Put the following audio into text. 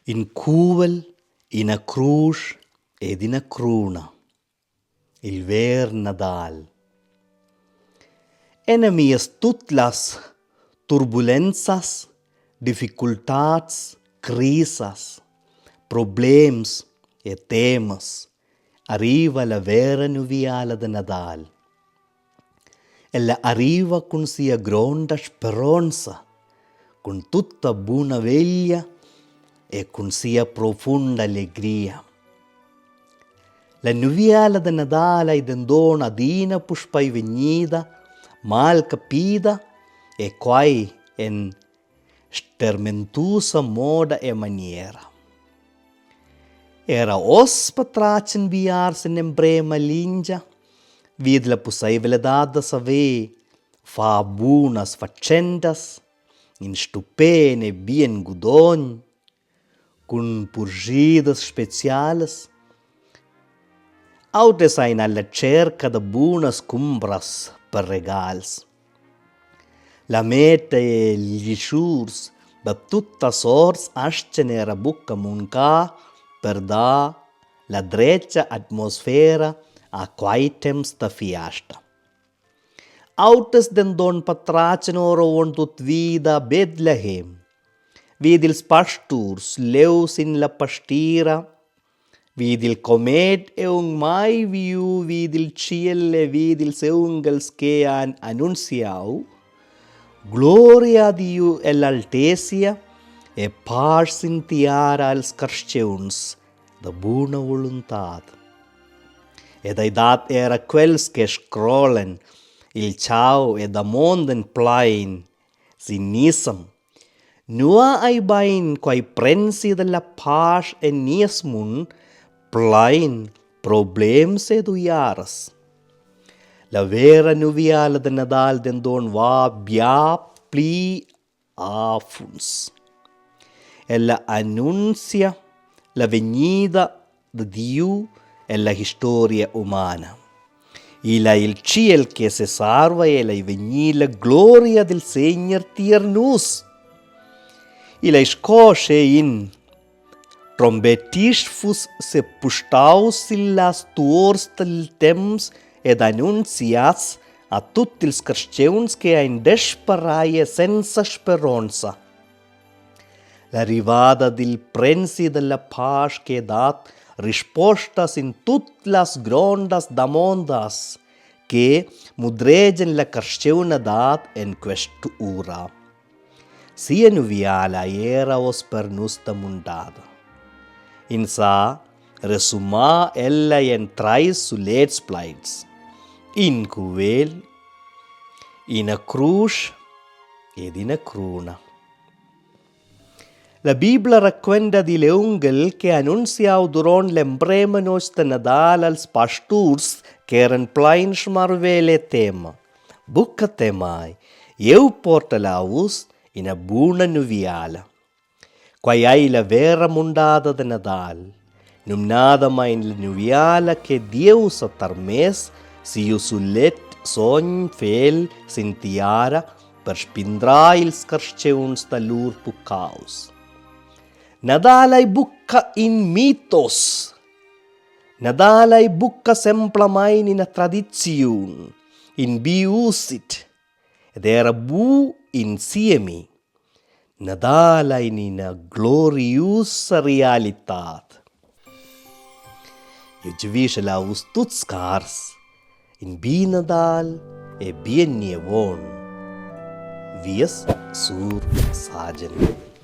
in Kuvel, in a cruz ed in a cruna, il ver Nadal. Enemias tutlas turbulenzas, dificultats, crisas, problems e temas, arriva la vera nuviala de Nadal. Ella arriva con sia gronda speranza, con tutta buona veglia e con sia profonda allegria. La nuviala de Nadal è dondona adina puspai vegnida, mal capida e quai en stermentusa moda e maniera. Era os patracen biars in embrema lingia, vid la possibilidade saber fa buonas faccendas, in stupene bien gudogn, con purgidas speciales, autes ein alla cerca de buonas cumbras per regals. La meta e gli shurs da tutta sorts ascen era bucca munca per da la dreccia atmosfera a quai temps da fiasta. Autes den don patracen oro on tut vida Bethlehem, vid ils pasturs leus in la pastira, vid il comet e un mai viu vid il ciel vid ils eungels che han annunciau, gloria a Dio e l'altesia e pace in tiara als carsteuns da buona volontad. Ed ai dat era quels che scrollen il ciao e da monden plain sin nisam. Nua ai bain quai prensi della pace e nismun plain problems ed uiaras. La vera nuviala de Nadal den don va bia pli afuns. Ella annuncia la venida de Dio e la storia umana. Ila il ciel che se salva e la veni la gloria del Signor tiernus. Ila scosce in trombetisfus se pustaus illas tuors del temps ed annuncias a tutti ils carsteuns che ein desperaie senza speranza. L'arrivada del prensi della pace che dat rispostas in tutte las grondas damondas che mudregen la carsteuna dat en quest'ura. Sia nuviala era os per nusta mundada. In sa resuma ella en trais sulets plaits. In Kuvel, in a cruz ed in a cruna. La Bibbia racconta di l'ungel che annunciau durant l'embrema de Nadal als pasturs che eran plain smarvele tema. Bucca temai, eu porta laus in a buona nuviala. Quai ai la vera mundada de Nadal, numnada mai in la nuviala che Deus ha tarmes si io sulet sogn fel sintiara per spindra ils carsteuns da lur pucaus. Nadal ai bucca in mitos. Nadal ai bucca semplamain in a tradiziun, in biusit, ed era bu insiemi. Nadal ai in a gloriosa realitat. Io givisce la us tut scars, in bi Nadal e bien nievon. Vies sur sagen.